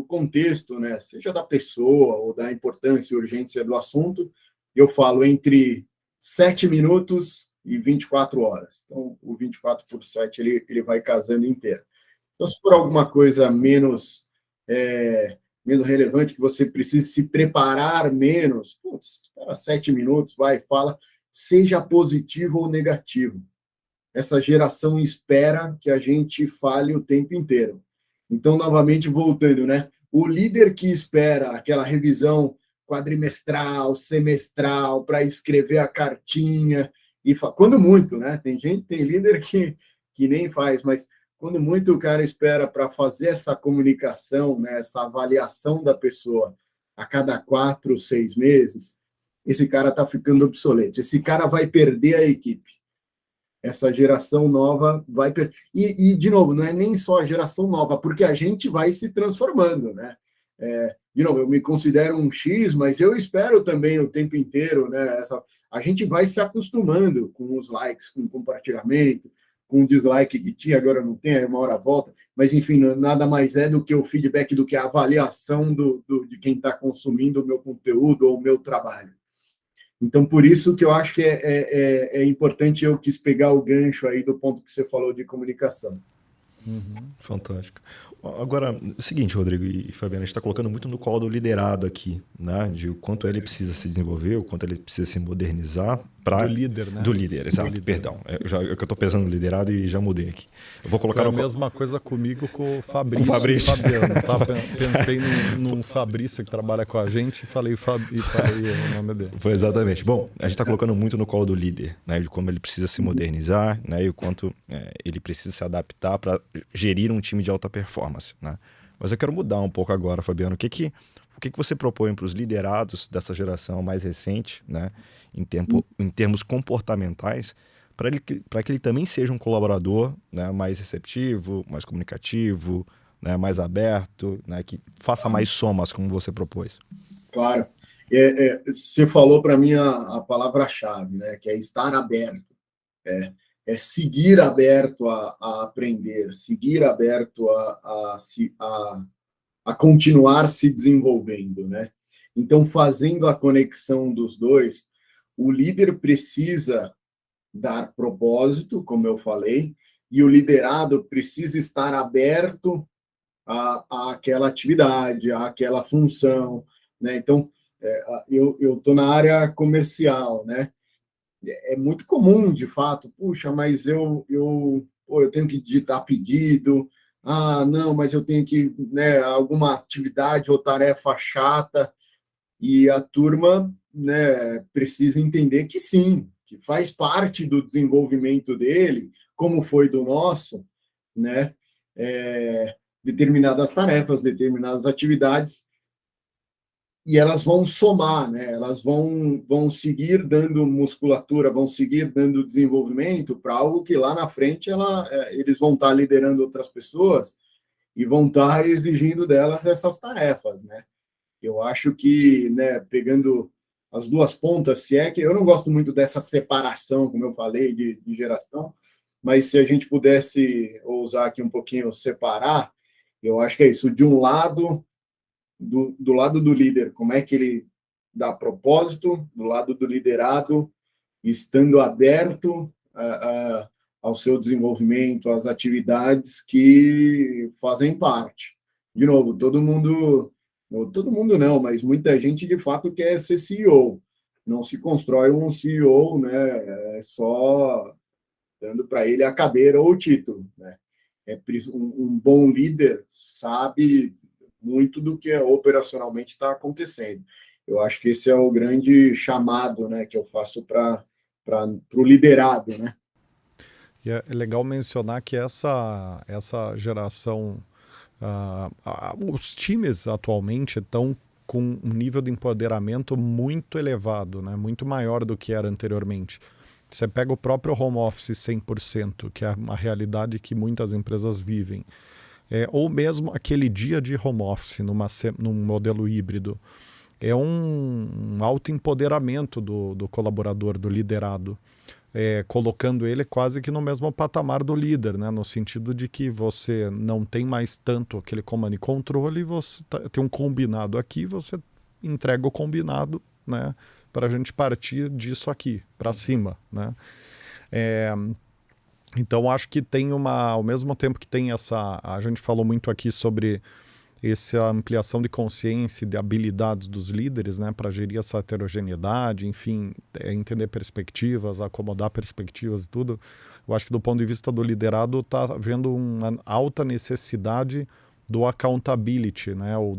contexto, né, seja da pessoa ou da importância e urgência do assunto, eu falo entre 7 minutos e 24 horas. Então, o 24/7 ele vai casando inteiro. Então, se for alguma coisa menos relevante, que você precise se preparar menos, espera 7 minutos, vai, fala, seja positivo ou negativo. Essa geração espera que a gente fale o tempo inteiro. Então, novamente, voltando, né? O líder que espera aquela revisão quadrimestral, semestral, para escrever a cartinha, quando muito, né? Tem líder que nem faz, mas quando muito o cara espera para fazer essa comunicação, né, essa avaliação da pessoa a cada 4, 6 meses, esse cara está ficando obsoleto. Esse cara vai perder a equipe. Essa geração nova vai perder. E, de novo, não é nem só a geração nova, porque a gente vai se transformando, né? De novo, eu me considero um X, mas eu espero também o tempo inteiro, né? A gente vai se acostumando com os likes, com o compartilhamento, com o dislike que tinha, agora não tem, aí uma hora volta. Mas, enfim, nada mais é do que o feedback, do que a avaliação de quem está consumindo o meu conteúdo ou o meu trabalho. Então, por isso que eu acho que é importante, eu quis pegar o gancho aí do ponto que você falou de comunicação. Fantástico. Agora, o seguinte, Rodrigo e Fabiana, a gente está colocando muito no colo do liderado aqui, né? De o quanto ele precisa se desenvolver, o quanto ele precisa se modernizar para... Do líder, né? Do líder, exato. Do líder. Perdão. Eu estou pensando no liderado e já mudei aqui. Eu vou colocar Foi a mesma coisa comigo com o Fabrício. Com o Fabrício. Fabiano. Pensei num Fabrício que trabalha com a gente e falei o nome dele. Foi exatamente. Bom, a gente está colocando muito no colo do líder, né? De como ele precisa se modernizar, né? E o quanto ele precisa se adaptar para gerir um time de alta performance, né? Mas eu quero mudar um pouco agora, Fabiano. O que você propõe para os liderados dessa geração mais recente, né? Em termos comportamentais, para que ele também seja um colaborador, né? Mais receptivo, mais comunicativo, né? Mais aberto, né? Que faça mais somas, como você propôs? Claro. Você falou para mim a palavra-chave, né? Que é estar aberto. É seguir aberto a aprender, seguir aberto a continuar se desenvolvendo, né? Então, fazendo a conexão dos dois, o líder precisa dar propósito, como eu falei, e o liderado precisa estar aberto àquela atividade, àquela função, né? Então, eu estou na área comercial, né? É muito comum, de fato, puxa, mas eu tenho que digitar pedido, não, mas eu tenho que, né, alguma atividade ou tarefa chata, e a turma, né, precisa entender que sim, que faz parte do desenvolvimento dele, como foi do nosso, né, determinadas tarefas, determinadas atividades, e elas vão somar, né? Elas vão seguir dando musculatura, vão seguir dando desenvolvimento para algo que lá na frente eles vão estar liderando outras pessoas e vão estar exigindo delas essas tarefas, né? Eu acho que, né, pegando as duas pontas, se é que eu não gosto muito dessa separação, como eu falei, de geração, mas se a gente pudesse ousar aqui um pouquinho separar, eu acho que é isso. De um lado, do lado do líder, como é que ele dá propósito, do lado do liderado, estando aberto ao seu desenvolvimento, às atividades que fazem parte. De novo, todo mundo não, mas muita gente de fato quer ser CEO. Não se constrói um CEO, né, só dando para ele a cadeira ou o título, né? Um bom líder sabe muito do que operacionalmente está acontecendo. Eu acho que esse é o grande chamado, né, que eu faço para o liderado, né? E é legal mencionar que essa geração, os times atualmente estão com um nível de empoderamento muito elevado, né? Muito maior do que era anteriormente. Você pega o próprio home office 100%, que é uma realidade que muitas empresas vivem, ou mesmo aquele dia de home office num modelo híbrido. É um alto empoderamento do colaborador, do liderado. Colocando ele quase que no mesmo patamar do líder, né? No sentido de que você não tem mais tanto aquele comando e controle, você tem um combinado aqui, você entrega o combinado, né? Para a gente partir disso aqui, para cima, né? Então acho que tem ao mesmo tempo que tem a gente falou muito aqui sobre essa ampliação de consciência e de habilidades dos líderes, né, para gerir essa heterogeneidade, enfim, entender perspectivas, acomodar perspectivas e tudo. Eu acho que do ponto de vista do liderado está havendo uma alta necessidade do accountability, né, ou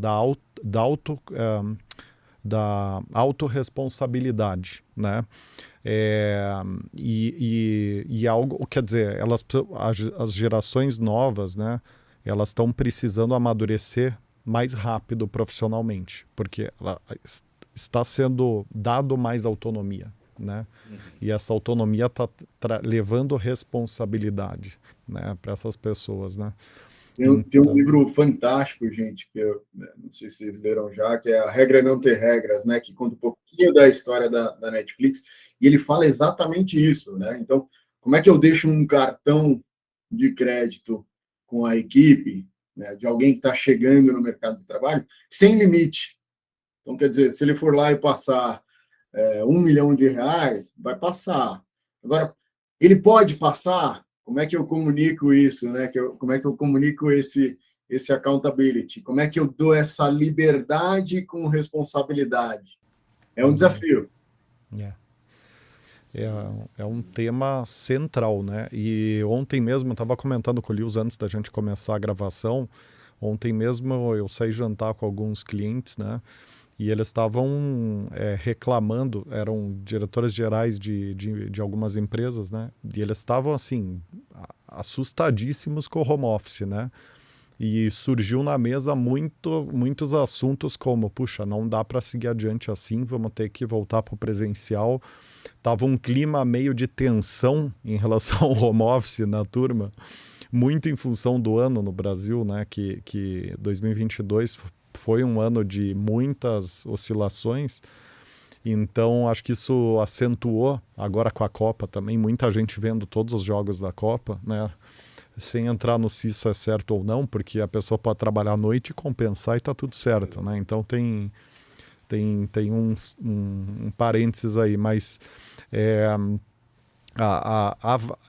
da autorresponsabilidade, né? E algo, quer dizer, as gerações novas, né, elas estão precisando amadurecer mais rápido profissionalmente, porque ela está sendo dado mais autonomia, né? E essa autonomia está levando responsabilidade, né, para essas pessoas, né? Tem um livro fantástico, gente, que eu não sei se vocês leram já, que é A Regra é Não Ter Regras, né, que conta um pouquinho da história da Netflix, e ele fala exatamente isso, né? Então, como é que eu deixo um cartão de crédito com a equipe, né, de alguém que está chegando no mercado de trabalho, sem limite? Então, quer dizer, se ele for lá e passar R$1 milhão, vai passar. Agora, ele pode passar? Como é que eu comunico isso, né? Como é que eu comunico esse accountability? Como é que eu dou essa liberdade com responsabilidade? É um desafio. É um tema central, né? E ontem mesmo, eu estava comentando com o Lewis antes da gente começar a gravação, ontem mesmo eu saí jantar com alguns clientes, né? E eles estavam reclamando, eram diretores gerais de algumas empresas, né? E eles estavam, assim, assustadíssimos com o home office, né? E surgiu na mesa muitos assuntos como, puxa, não dá para seguir adiante assim, vamos ter que voltar para o presencial. Tava um clima meio de tensão em relação ao home office na turma, muito em função do ano no Brasil, né? Que 2022 foi um ano de muitas oscilações. Então, acho que isso acentuou agora com a Copa também, muita gente vendo todos os jogos da Copa, né? Sem entrar no se isso é certo ou não, porque a pessoa pode trabalhar à noite e compensar e está tudo certo, né? Então tem um parênteses aí, mas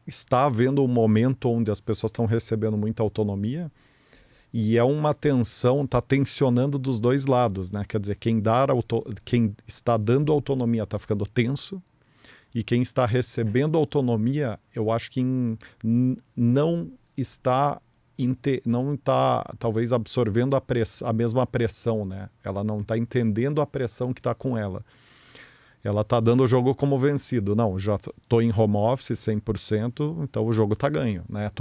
está havendo um momento onde as pessoas estão recebendo muita autonomia e é uma tensão, está tensionando dos dois lados, né? Quer dizer, quem está dando autonomia está ficando tenso, e quem está recebendo autonomia, eu acho que não está talvez absorvendo a mesma pressão, né? Ela não está entendendo a pressão que está com ela. Ela está dando o jogo como vencido. Não, já estou em home office 100%, então o jogo está ganho, né?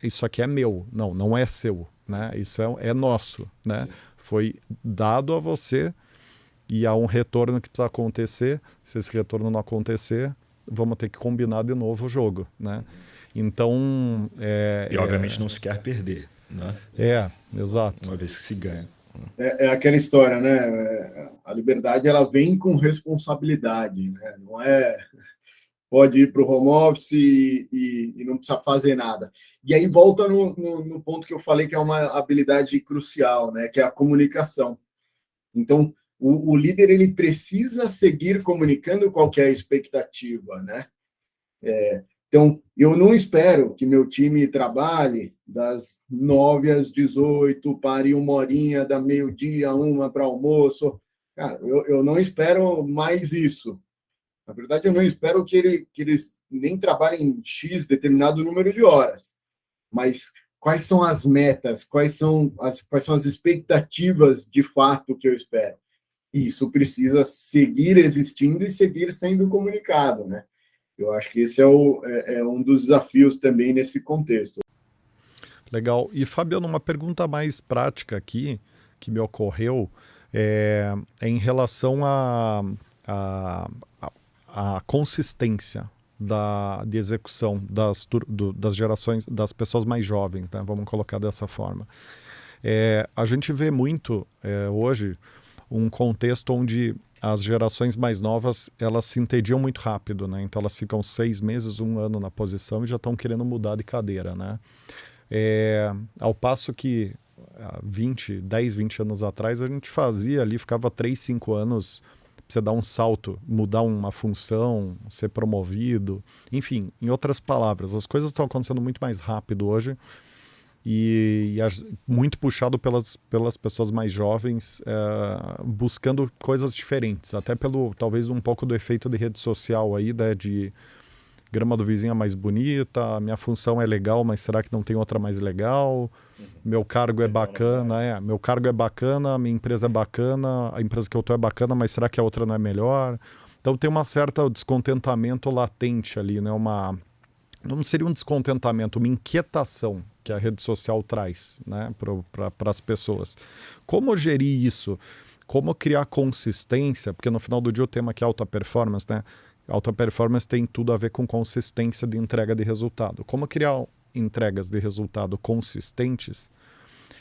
Isso aqui é meu. Não é seu, né? Isso é nosso, né? Foi dado a você e há um retorno que precisa acontecer. Se esse retorno não acontecer, vamos ter que combinar de novo o jogo, né? Então... E obviamente não se quer perder, né? Exato. Uma vez que se ganha. É aquela história, né? A liberdade, ela vem com responsabilidade, né? Não pode ir para o home office e não precisa fazer nada. E aí volta no ponto que eu falei que é uma habilidade crucial, né? Que é a comunicação. Então, o líder, ele precisa seguir comunicando qual que é a expectativa, né? Então, eu não espero que meu time trabalhe das 9 às 18, pare 1 horinha, da meio-dia, 1 para almoço. Cara, eu não espero mais isso. Na verdade, eu não espero que eles nem trabalhem X determinado número de horas. Mas quais são as metas? Quais são as expectativas de fato que eu espero? isso precisa seguir existindo e seguir sendo comunicado, né? Eu acho que esse é um dos desafios também nesse contexto. Legal. E, Fabiano, uma pergunta mais prática aqui, que me ocorreu, é em relação à consistência de execução das gerações, das pessoas mais jovens, né? Vamos colocar dessa forma. A gente vê muito hoje um contexto onde as gerações mais novas, elas se entediam muito rápido, né? Então elas ficam 6 meses, 1 ano na posição e já estão querendo mudar de cadeira, né? Ao passo que 10, 20 anos atrás a gente fazia ali, ficava 3, 5 anos pra você dar um salto, mudar uma função, ser promovido, enfim, em outras palavras, as coisas estão acontecendo muito mais rápido hoje e muito puxado pelas pessoas mais jovens, buscando coisas diferentes, até talvez um pouco do efeito de rede social aí, né, de grama do vizinho é mais bonita, minha função é legal, mas será que não tem outra mais legal? Meu cargo é bacana, meu cargo é bacana, minha empresa é bacana, a empresa que eu tô é bacana, mas será que a outra não é melhor? Então tem uma certa descontentamento latente ali, né? Não seria um descontentamento, uma inquietação que a rede social traz, né, para as pessoas. Como gerir isso? Como criar consistência? Porque no final do dia o tema aqui é alta performance, né? Alta performance tem tudo a ver com consistência de entrega de resultado. Como criar entregas de resultado consistentes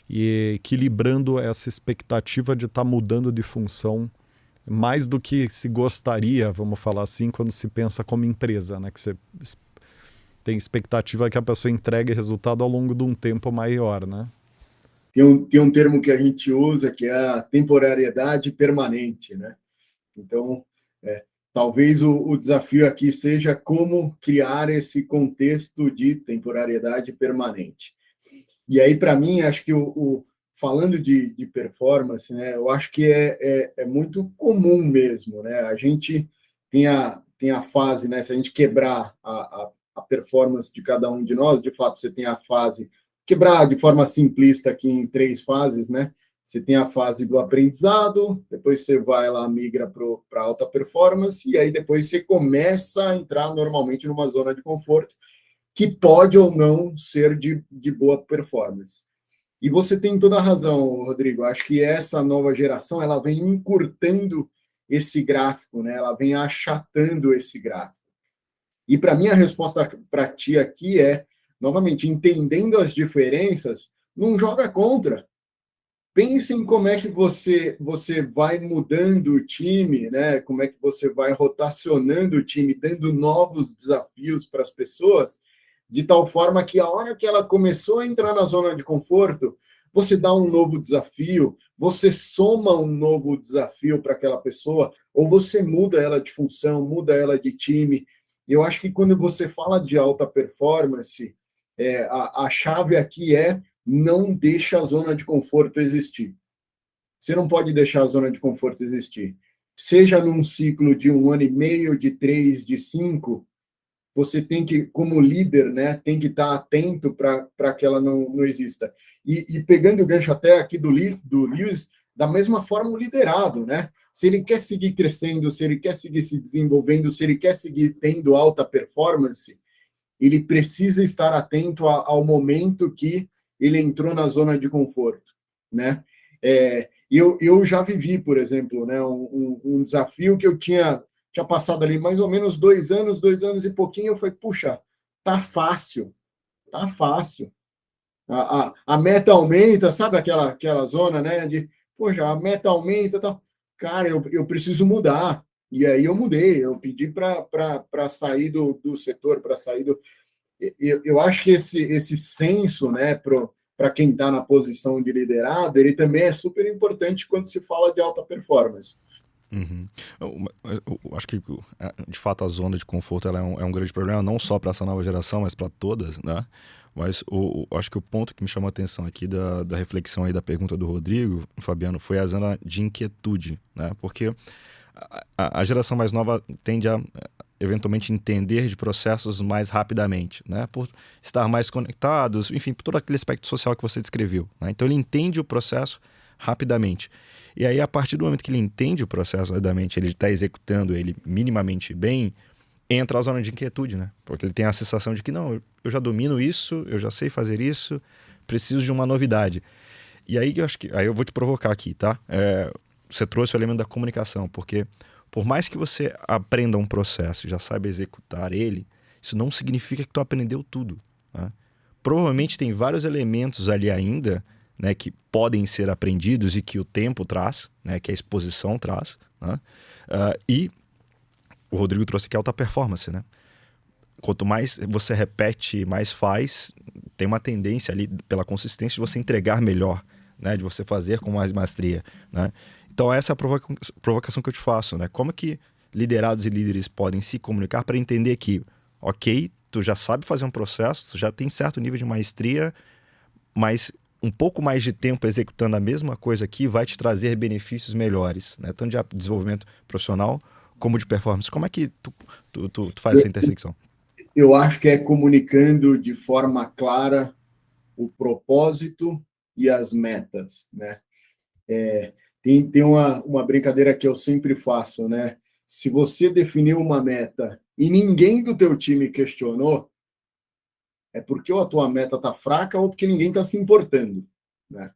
e equilibrando essa expectativa de estar mudando de função mais do que se gostaria, vamos falar assim, quando se pensa como empresa, né? Que você tem expectativa que a pessoa entregue resultado ao longo de um tempo maior, né? Tem um termo que a gente usa que é a temporariedade permanente, né? Então, talvez o desafio aqui seja como criar esse contexto de temporariedade permanente. E aí, para mim, acho que falando de performance, né, eu acho que é muito comum mesmo, né? A gente tem a fase, né? Se a gente quebrar a performance de cada um de nós, de fato, você tem a fase, quebrar de forma simplista aqui em 3 fases, né? Você tem a fase do aprendizado, depois você vai lá, migra para alta performance, e aí depois você começa a entrar normalmente numa zona de conforto, que pode ou não ser de boa performance. E você tem toda a razão, Rodrigo. Acho que essa nova geração ela vem encurtando esse gráfico, né? Ela vem achatando esse gráfico. E para mim a resposta para ti aqui é, novamente, entendendo as diferenças, não joga contra. Pense em como é que você vai mudando o time, né? Como é que você vai rotacionando o time, dando novos desafios para as pessoas, de tal forma que a hora que ela começou a entrar na zona de conforto, você dá um novo desafio, você soma um novo desafio para aquela pessoa, ou você muda ela de função, muda ela de time. Eu acho que quando você fala de alta performance, a chave aqui é não deixa a zona de conforto existir. Você não pode deixar a zona de conforto existir. Seja num ciclo de 1 ano e meio, de 3, de 5, você tem que, como líder, né, tem que estar atento para que ela não exista. E pegando o gancho até aqui do Lewis, da mesma forma o liderado, né? Se ele quer seguir crescendo, se ele quer seguir se desenvolvendo, se ele quer seguir tendo alta performance, ele precisa estar atento ao momento que ele entrou na zona de conforto, né? Eu já vivi, por exemplo, né, um desafio que eu tinha passado ali mais ou menos 2 anos e pouquinho, eu falei, puxa, tá fácil. A meta aumenta, sabe aquela zona, né, de, poxa, a meta aumenta, tá. Cara, eu preciso mudar. E aí eu mudei, eu pedi para sair do setor, para sair do... Eu acho que esse senso, né, para quem está na posição de liderado, ele também é super importante quando se fala de alta performance. Uhum. Eu acho que, de fato, a zona de conforto ela é um grande problema, não só para essa nova geração, mas para todas, né? Mas acho que o ponto que me chamou a atenção aqui da reflexão aí da pergunta do Rodrigo, Fabiano, foi a zona de inquietude, né? Porque a geração mais nova tende a eventualmente entender de processos mais rapidamente, né? Por estar mais conectados, enfim, por todo aquele aspecto social que você descreveu, né? Então ele entende o processo rapidamente. E aí, a partir do momento que ele entende o processo rapidamente, ele está executando ele minimamente bem, entra a zona de inquietude, né? Porque ele tem a sensação de que, não, eu já domino isso, eu já sei fazer isso, preciso de uma novidade. E aí, aí eu vou te provocar aqui, tá? Você trouxe o elemento da comunicação, porque por mais que você aprenda um processo e já saiba executar ele, isso não significa que tu aprendeu tudo, né? Provavelmente tem vários elementos ali ainda, né, que podem ser aprendidos e que o tempo traz, né, que a exposição traz, né? E o Rodrigo trouxe aqui alta performance, né? Quanto mais você repete, mais faz, tem uma tendência ali, pela consistência, de você entregar melhor, né? De você fazer com mais maestria, né? Então essa é a provocação que eu te faço, né? Como que liderados e líderes podem se comunicar para entender que, ok, tu já sabe fazer um processo, tu já tem certo nível de maestria, mas um pouco mais de tempo executando a mesma coisa aqui vai te trazer benefícios melhores, né? Tanto de desenvolvimento profissional como de performance. Como é que tu faz essa intersecção? Eu acho que é comunicando de forma clara o propósito e as metas, né? Tem uma brincadeira que eu sempre faço, né? Se você definiu uma meta e ninguém do teu time questionou, é porque ou a tua meta está fraca ou porque ninguém está se importando, né?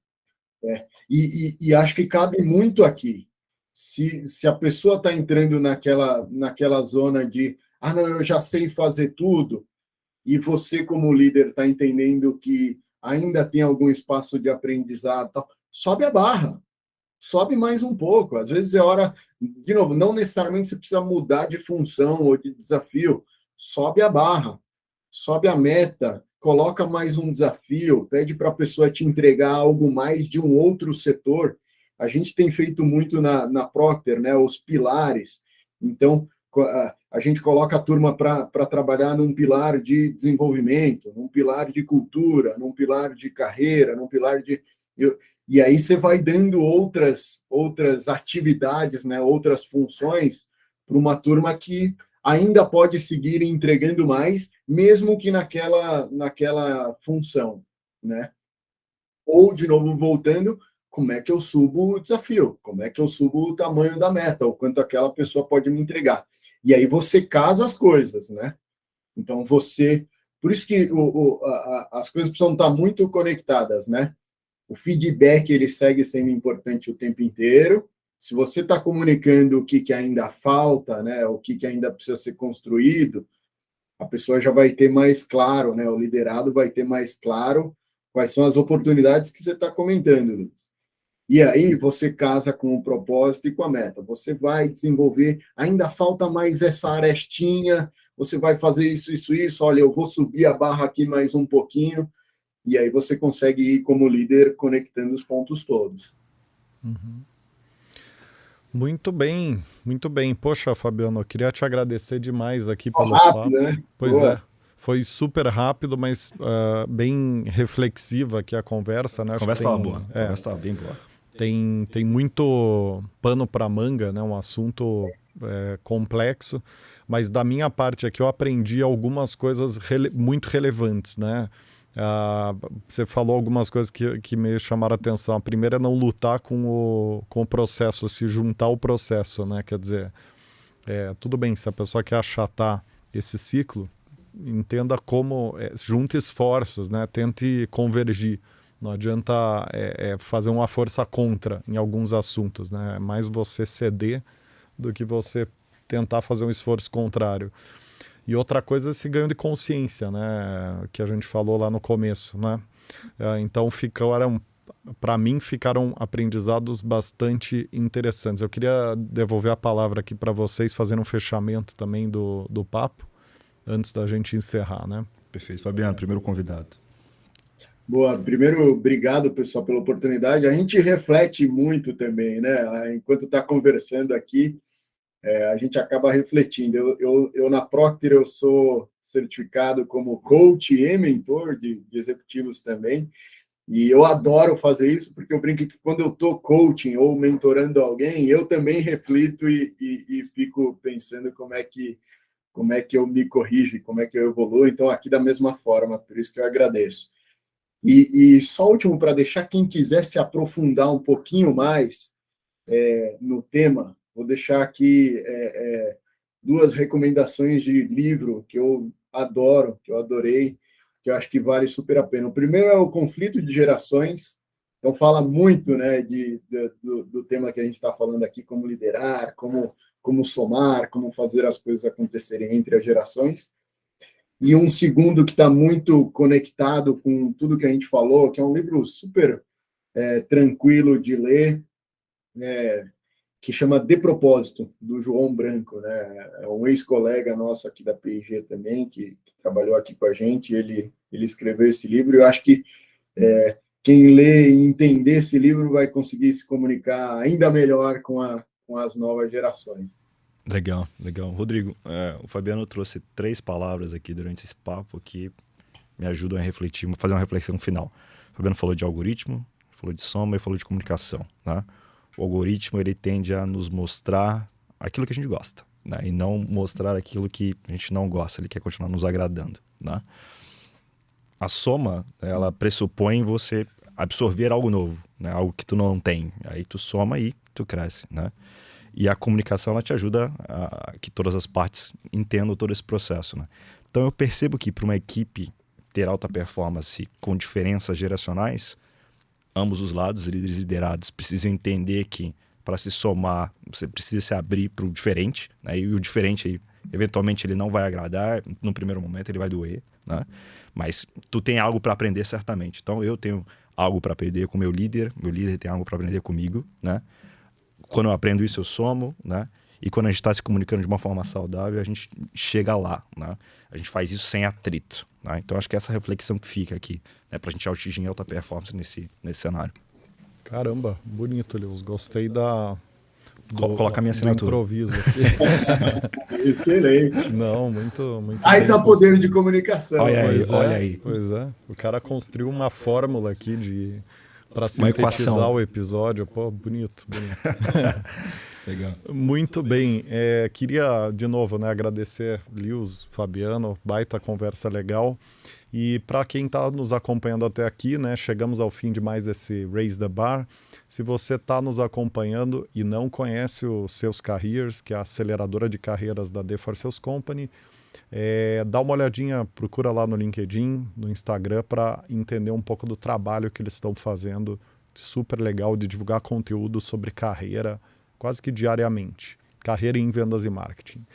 E acho que cabe muito aqui. Se a pessoa está entrando naquela zona de não, eu já sei fazer tudo, e você, como líder, está entendendo que ainda tem algum espaço de aprendizado, tal, sobe a barra, sobe mais um pouco. Às vezes é hora, de novo, não necessariamente você precisa mudar de função ou de desafio, sobe a barra, sobe a meta, coloca mais um desafio, pede para a pessoa te entregar algo mais de um outro setor. A gente tem feito muito na Procter, né, os pilares. Então, a gente coloca a turma para trabalhar num pilar de desenvolvimento, num pilar de cultura, num pilar de carreira, num pilar de... E aí você vai dando outras atividades, né, outras funções para uma turma que ainda pode seguir entregando mais, mesmo que naquela função, né? Ou, de novo, voltando, como é que eu subo o desafio? Como é que eu subo o tamanho da meta? O quanto aquela pessoa pode me entregar? E aí você casa as coisas, né? Então, Por isso que as coisas precisam estar muito conectadas, né? O feedback, ele segue sendo importante o tempo inteiro. Se você está comunicando o que ainda falta, né, o que ainda precisa ser construído, a pessoa já vai ter mais claro, né, o liderado vai ter mais claro quais são as oportunidades que você está comentando. E aí você casa com o propósito e com a meta. Você vai desenvolver, ainda falta mais essa arestinha, você vai fazer isso, olha, eu vou subir a barra aqui mais um pouquinho, e aí você consegue ir como líder conectando os pontos todos. Uhum. Muito bem, muito bem. Poxa, Fabiano, eu queria te agradecer demais aqui pelo Rápido, papo. né? Pois Boa. é, foi super rápido, mas bem reflexiva aqui a conversa, né? A conversa estava boa, a conversa estava bem boa. Tem muito pano para manga, né? Um assunto complexo, mas da minha parte aqui eu aprendi algumas coisas muito relevantes, né? Você falou algumas coisas que me chamaram a atenção. A primeira é não lutar com o processo, se juntar ao processo, né? Quer dizer, tudo bem, se a pessoa quer achatar esse ciclo, entenda como junte esforços, né? Tente convergir. Não adianta fazer uma força contra em alguns assuntos, né? É mais você ceder do que você tentar fazer um esforço contrário. E outra coisa é esse ganho de consciência, né? Que a gente falou lá no começo, né? Então para mim ficaram aprendizados bastante interessantes. Eu queria devolver a palavra aqui para vocês, fazendo um fechamento também do papo, antes da gente encerrar, né? Perfeito. Fabiano, primeiro convidado. Boa. Primeiro, obrigado, pessoal, pela oportunidade. A gente reflete muito também, né? Enquanto está conversando aqui, a gente acaba refletindo. Eu na Procter, eu sou certificado como coach e mentor de executivos também, e eu adoro fazer isso, porque eu brinco que quando eu estou coaching ou mentorando alguém, eu também reflito e fico pensando como é que eu me corrijo, como é que eu evoluo. Então, aqui da mesma forma, por isso que eu agradeço. E só último, para deixar quem quiser se aprofundar um pouquinho mais no tema, vou deixar aqui 2 recomendações de livro que eu adoro, que eu adorei, que eu acho que vale super a pena. O primeiro é o Conflito de Gerações, então fala muito, né, do tema que a gente está falando aqui, como liderar, como somar, como fazer as coisas acontecerem entre as gerações. E um segundo que está muito conectado com tudo que a gente falou, que é um livro super tranquilo de ler, que chama De Propósito, do João Branco, né? É um ex-colega nosso aqui da P&G também, que trabalhou aqui com a gente, ele escreveu esse livro, e eu acho que quem lê e entender esse livro vai conseguir se comunicar ainda melhor com as novas gerações. Legal, legal. Rodrigo, o Fabiano trouxe 3 palavras aqui durante esse papo que me ajudam a refletir, fazer uma reflexão final. O Fabiano falou de algoritmo, falou de soma e falou de comunicação, tá? O algoritmo, ele tende a nos mostrar aquilo que a gente gosta, né? E não mostrar aquilo que a gente não gosta, ele quer continuar nos agradando, né? A soma, ela pressupõe você absorver algo novo, né? Algo que tu não tem. Aí tu soma e tu cresce, né? E a comunicação, ela te ajuda a que todas as partes entendam todo esse processo, né? Então eu percebo que para uma equipe ter alta performance com diferenças geracionais, ambos os lados, líderes e liderados, precisam entender que para se somar, você precisa se abrir para o diferente, né? E o diferente, eventualmente, ele não vai agradar, no primeiro momento ele vai doer, né? Mas tu tem algo para aprender certamente. Então eu tenho algo para aprender com meu líder tem algo para aprender comigo, né? Quando eu aprendo isso, eu somo, né? E quando a gente está se comunicando de uma forma saudável, a gente chega lá, né? A gente faz isso sem atrito, né? Então, acho que essa reflexão que fica aqui, né? Para a gente atingir alta performance nesse cenário. Caramba, bonito, Lewis. Gostei Coloca a minha assinatura. Do improviso aqui. Excelente. Não, muito Aí bem está poder de comunicação. Olha aí. Pois é. O cara construiu uma fórmula aqui para uma sintetizar equação. o episódio. Pô, bonito. Legal. Muito bem. Queria, de novo, né, agradecer Lewis, Fabiano, baita conversa legal. E para quem está nos acompanhando até aqui, né, chegamos ao fim de mais esse Raise the Bar. Se você está nos acompanhando e não conhece o Seus Careers, que é a aceleradora de carreiras da The For Sales Company, dá uma olhadinha, procura lá no LinkedIn, no Instagram, para entender um pouco do trabalho que eles estão fazendo. Super legal de divulgar conteúdo sobre carreira, quase que diariamente. Carreira em vendas e marketing.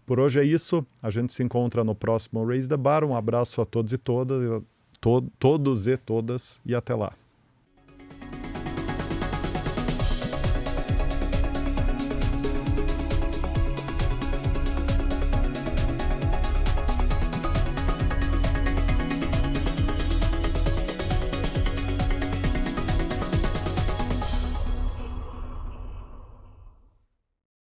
Por hoje é isso. A gente se encontra no próximo Raise the Bar. Um abraço a todos e todas, e até lá.